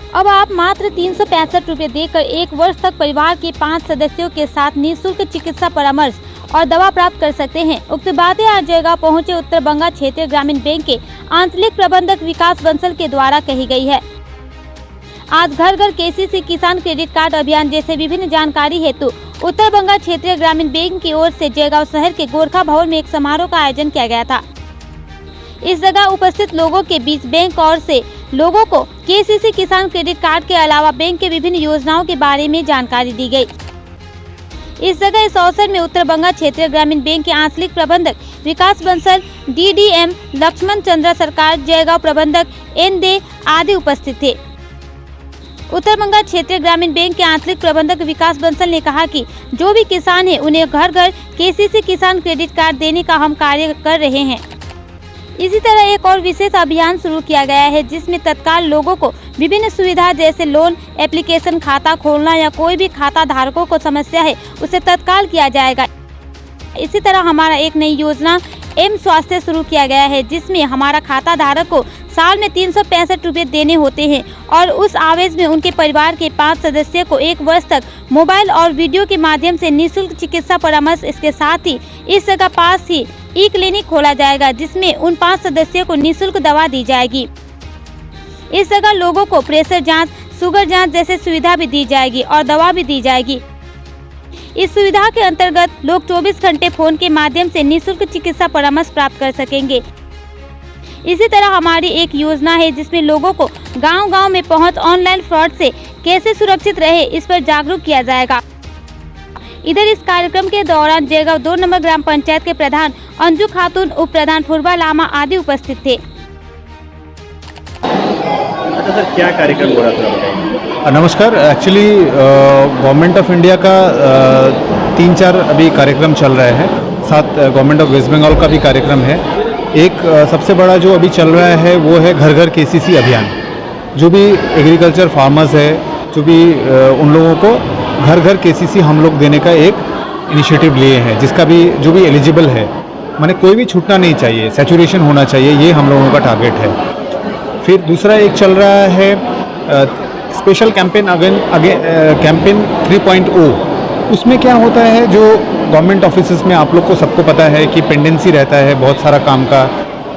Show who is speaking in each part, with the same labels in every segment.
Speaker 1: अब आप मात्र 365 रुपये देकर 1 वर्ष तक परिवार के 5 सदस्यों के साथ निःशुल्क चिकित्सा परामर्श और दवा प्राप्त कर सकते हैं। उक्त बातें आज जयगांव पहुंचे उत्तर बंगा क्षेत्रीय ग्रामीण बैंक के आंचलिक प्रबंधक विकास बंसल के द्वारा कही गई है। आज घर घर केसीसी किसान क्रेडिट कार्ड अभियान जैसे विभिन्न जानकारी हेतु उत्तर बंगा क्षेत्रीय ग्रामीण बैंक की ओर से जयगांव शहर के गोरखा भवन में एक समारोह का आयोजन किया गया था। इस जगह उपस्थित लोगों के बीच बैंक और से लोगों को केसीसी किसान क्रेडिट कार्ड के अलावा बैंक के विभिन्न योजनाओं के बारे में जानकारी दी गई। इस जगह इस अवसर में उत्तर बंगा क्षेत्रीय ग्रामीण बैंक के आंचलिक प्रबंधक विकास बंसल, डीडीएम लक्ष्मण चंद्र सरकार, जयगांव प्रबंधक एन दे आदि उपस्थित थे। उत्तर बंगा क्षेत्रीय ग्रामीण बैंक के आंचलिक प्रबंधक विकास बंसल ने कहा कि जो भी किसान है उन्हें घर घर केसीसी किसान क्रेडिट कार्ड देने का हम कार्य कर रहे हैं। इसी तरह एक और विशेष अभियान शुरू किया गया है जिसमें तत्काल लोगों को विभिन्न सुविधा जैसे लोन एप्लीकेशन, खाता खोलना या कोई भी खाता धारकों को समस्या है उसे तत्काल किया जाएगा। इसी तरह हमारा एक नई योजना एम स्वास्थ्य शुरू किया गया है जिसमें हमारा खाता धारक को साल में 365 रुपये देने होते हैं और उस आवेश में उनके परिवार के 5 सदस्य को 1 वर्ष तक मोबाइल और वीडियो के माध्यम से निःशुल्क चिकित्सा परामर्श। इसके साथ ही इस जगह पास ही ई क्लिनिक खोला जाएगा जिसमें उन 5 सदस्यों को निःशुल्क दवा दी जाएगी। इस जगह लोगों को प्रेशर जांच, शुगर जांच जैसे सुविधा भी दी जाएगी और दवा भी दी जाएगी। इस सुविधा के अंतर्गत लोग 24 घंटे फोन के माध्यम से निःशुल्क चिकित्सा परामर्श प्राप्त कर सकेंगे। इसी तरह हमारी एक योजना है जिसमें लोगों को गांव-गांव में पहुंच ऑनलाइन फ्रॉड से कैसे सुरक्षित रहे इस पर जागरूक किया जाएगा। इधर इस कार्यक्रम के दौरान जयगांव 2 नंबर ग्राम पंचायत के प्रधान अंजू खातून, उप प्रधान फुरबा लामा आदि उपस्थित थे।
Speaker 2: अच्छा सर, क्या कार्यक्रम हो रहा था?
Speaker 3: नमस्कार। एक्चुअली गवर्नमेंट ऑफ इंडिया का 3-4 अभी कार्यक्रम चल रहे हैं, साथ गवर्नमेंट ऑफ वेस्ट बंगाल का भी कार्यक्रम है। एक सबसे बड़ा जो अभी चल रहा है वो है घर घर केसीसी अभियान। जो भी एग्रीकल्चर फार्मर्स है, जो भी उन लोगों को घर घर केसीसी हम लोग देने का एक इनिशिएटिव लिए हैं, जिसका भी जो भी एलिजिबल है, माने कोई भी छूटना नहीं चाहिए, सैचुरेशन होना चाहिए, ये हम लोगों का टारगेट है। फिर दूसरा एक चल रहा है स्पेशल कैंपेन कैंपेन 3.0। उसमें क्या होता है, जो गवर्नमेंट ऑफिसेस में आप लोग को सबको पता है कि पेंडेंसी रहता है बहुत सारा काम का,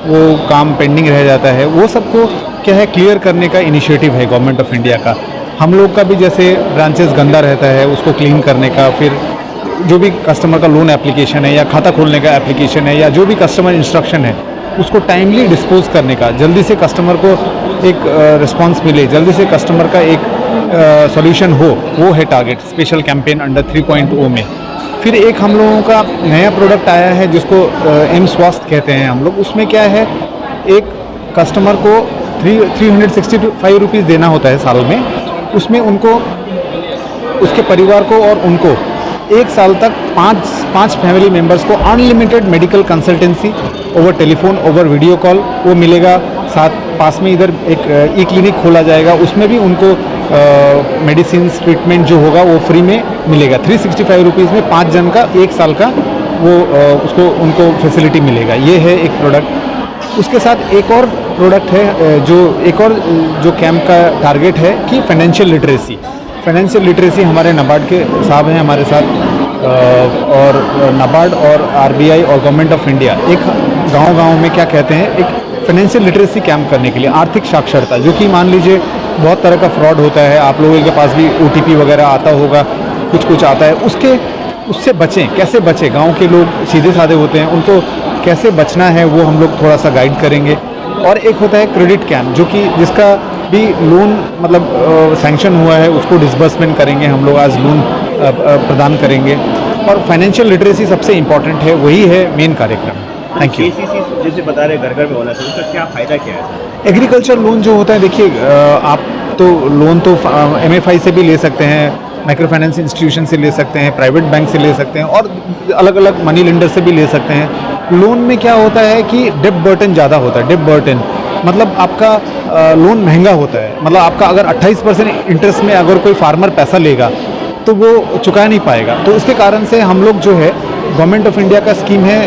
Speaker 3: वो काम पेंडिंग रह जाता है, वो सबको क्या है क्लियर करने का इनिशिएटिव है गवर्नमेंट ऑफ इंडिया का। हम लोग का भी जैसे ब्रांचेस गंदा रहता है उसको क्लीन करने का, फिर जो भी कस्टमर का लोन एप्लीकेशन है या खाता खोलने का एप्लीकेशन है या जो भी कस्टमर इंस्ट्रक्शन है उसको टाइमली डिस्पोज करने का, जल्दी से कस्टमर को एक रिस्पांस मिले, जल्दी से कस्टमर का एक सॉल्यूशन हो, वो है टारगेट स्पेशल कैंपेन अंडर 3.0 में। फिर एक हम लोगों का नया प्रोडक्ट आया है जिसको एम स्वास्थ्य कहते हैं हम लोग। उसमें क्या है, एक कस्टमर को 365 रुपीज़ देना होता है साल में। उसमें उनको, उसके परिवार को और उनको 1 साल तक 5 फैमिली मेम्बर्स को unlimited medical consultancy over telephone, over video call वो मिलेगा। साथ पास में इधर एक ई क्लिनिक खोला जाएगा, उसमें भी उनको मेडिसिन ट्रीटमेंट जो होगा वो फ्री में मिलेगा। 365 रुपीज़ में 5 जन का 1 साल का वो उसको उनको फैसिलिटी मिलेगा। ये है एक प्रोडक्ट। उसके साथ एक और प्रोडक्ट है जो कैंप का टारगेट है कि फाइनेंशियल लिटरेसी हमारे नाबार्ड के साहब हैं हमारे साथ, और नाबार्ड और आरबीआई और गवर्नमेंट ऑफ इंडिया एक गांव-गांव में क्या कहते हैं, एक फाइनेंशियल लिटरेसी कैंप करने के लिए, आर्थिक साक्षरता, जो कि मान लीजिए बहुत तरह का फ्रॉड होता है, आप लोगों के पास भी OTP वगैरह आता होगा, कुछ आता है, उससे बचें, कैसे बचें, गांव के लोग सीधे साधे होते हैं, उनको कैसे बचना है वो हम लोग थोड़ा सा गाइड करेंगे। और एक होता है क्रेडिट कैंप, जो कि जिसका भी लोन मतलब सैंक्शन हुआ है उसको डिसबर्समेंट करेंगे हम लोग, आज लोन प्रदान करेंगे। और फाइनेंशियल लिटरेसी सबसे इम्पॉर्टेंट है, वही है मेन कार्यक्रम। Thank you.
Speaker 2: केसीसी जैसे बता रहे घर घर में होना चाहिए, उसका क्या फ़ायदा क्या है?
Speaker 3: एग्रीकल्चर लोन जो होता है, देखिए आप तो लोन तो MFI से भी ले सकते हैं, माइक्रो फाइनेंस इंस्टीट्यूशन से ले सकते हैं, प्राइवेट बैंक से ले सकते हैं और अलग अलग मनी लेंडर से भी ले सकते हैं। लोन में क्या होता है कि डेट बर्डन ज़्यादा होता है। डेट बर्डन मतलब आपका लोन महंगा होता है, मतलब आपका अगर 28% इंटरेस्ट में अगर कोई फार्मर पैसा लेगा तो वो चुका नहीं पाएगा। तो इसके कारण से हम लोग जो है गवर्नमेंट ऑफ इंडिया का स्कीम है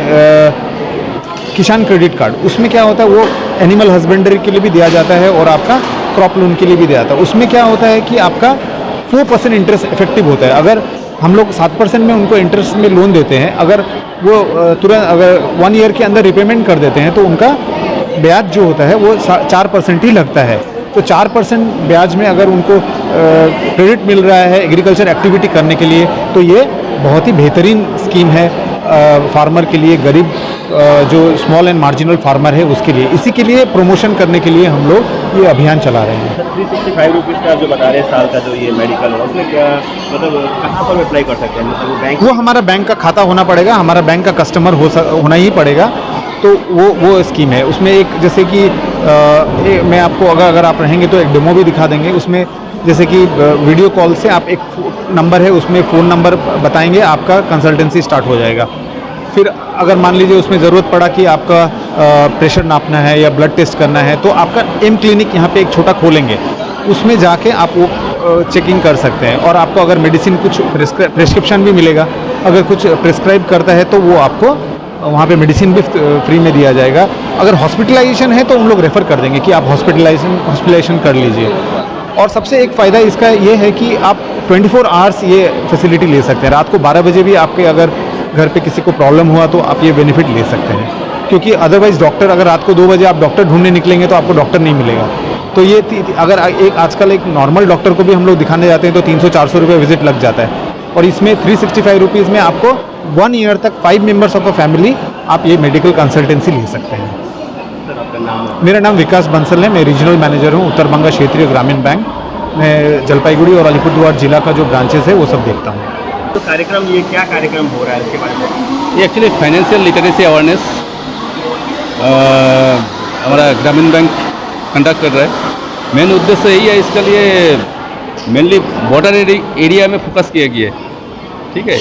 Speaker 3: किसान क्रेडिट कार्ड, उसमें क्या होता है वो एनिमल हस्बेंड्री के लिए भी दिया जाता है और आपका क्रॉप लोन के लिए भी दिया था। उसमें क्या होता है कि आपका 4% इंटरेस्ट इफेक्टिव होता है। अगर हम लोग 7% में उनको इंटरेस्ट में लोन देते हैं, अगर वो तुरंत अगर 1 ईयर के अंदर रिपेमेंट कर देते हैं तो उनका ब्याज जो होता है वो 4% ही लगता है। तो 4% ब्याज में अगर उनको क्रेडिट मिल रहा है एग्रीकल्चर एक्टिविटी करने के लिए, तो ये बहुत ही बेहतरीन स्कीम है फार्मर के लिए, गरीब जो स्मॉल एंड मार्जिनल फार्मर है उसके लिए। इसी के लिए प्रमोशन करने के लिए हम लोग ये अभियान चला रहे हैं।
Speaker 2: 365 रुपीज़ का जो बता रहे हैं साल का जो ये मेडिकल है, उसमें क्या मतलब कहाँ पर अप्लाई कर सकते हैं? मतलब वो बैंक,
Speaker 3: वो हमारा बैंक का खाता होना पड़ेगा, हमारा बैंक का कस्टमर होना ही पड़ेगा। तो वो स्कीम है। उसमें एक जैसे कि मैं आपको अगर आप रहेंगे तो एक डेमो भी दिखा देंगे। उसमें जैसे कि वीडियो कॉल से आप एक नंबर है, उसमें फ़ोन नंबर बताएंगे, आपका कंसल्टेंसी स्टार्ट हो जाएगा। फिर अगर मान लीजिए उसमें ज़रूरत पड़ा कि आपका प्रेशर नापना है या ब्लड टेस्ट करना है, तो आपका एम क्लिनिक यहाँ पे एक छोटा खोलेंगे, उसमें जाके आप वो चेकिंग कर सकते हैं। और आपको अगर मेडिसिन कुछ प्रिस्क्रिप्शन भी मिलेगा, अगर कुछ प्रिस्क्राइब करता है तो वो आपको वहाँ पे मेडिसिन भी फ्री में दिया जाएगा। अगर हॉस्पिटलाइजेशन है तो उन लोग रेफ़र कर देंगे कि आप हॉस्पिटलाइजेशन कर लीजिए। और सबसे एक फ़ायदा इसका ये है कि आप 24 आवर्स ये फैसिलिटी ले सकते हैं। रात को 12 बजे भी आपके अगर घर पे किसी को प्रॉब्लम हुआ तो आप ये बेनिफिट ले सकते हैं, क्योंकि अदरवाइज़ डॉक्टर अगर रात को 2 बजे आप डॉक्टर ढूंढने निकलेंगे तो आपको डॉक्टर नहीं मिलेगा। तो ये अगर आजकल एक नॉर्मल डॉक्टर को भी हम लोग दिखाने जाते हैं तो 300-400 रुपये विजिट लग जाता है। और इसमें 365 रुपीज़ में आपको 1 ईयर तक 5 मेंबर्स ऑफ अ फैमिली आप ये मेडिकल कंसल्टेंसी ले सकते हैं।
Speaker 2: सर आपका नाम?
Speaker 3: मेरा नाम विकास बंसल है, मैं रीजनल मैनेजर हूँ उत्तर बंगा क्षेत्रीय ग्रामीण बैंक। मैं जलपाईगुड़ी और अलीपुरद्वार जिला का जो ब्रांचेस है वो सब देखता हूँ।
Speaker 2: तो कार्यक्रम, ये क्या कार्यक्रम हो रहा है इसके बारे में?
Speaker 4: ये एक्चुअली फाइनेंशियल लिटरेसी अवेयरनेस हमारा ग्रामीण बैंक कंडक्ट कर रहा है। मेन उद्देश्य यही है, इसके लिए मेनली बॉर्डर एरिया में फोकस किया गया है, ठीक है,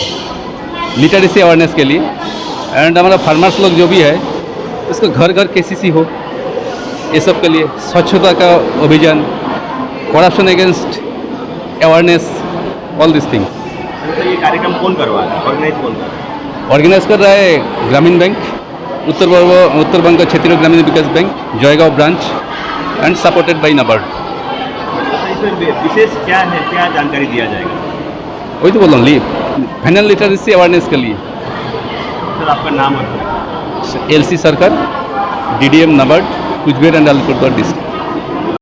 Speaker 4: लिटरेसी अवेयरनेस के लिए। एंड हमारा फार्मर्स लोग जो भी है इसको घर घर केसीसी हो, ये सब के लिए स्वच्छता का अभियान, corruption against awareness, all this thing.
Speaker 2: तो ये कार्यक्रम कौन करवा रहा है, ऑर्गेनाइज कौन कर रहा है?
Speaker 4: ऑर्गेनाइज कर रहा है ग्रामीण bank, Uttar Banga Kshetriya Gramin Vikas Bank, Jaigaon branch and supported by NABARD.
Speaker 2: तो इसमें विशेष क्या है, क्या जानकारी दिया जाएगा?
Speaker 4: वही तो बोल रहा हूँ, फाइनल लिटरेसी अवेयरनेस के लिए।
Speaker 2: सर आपका नाम और?
Speaker 4: LC सरकार, DDM NABARD, Cooch Behar and Alipurduar district.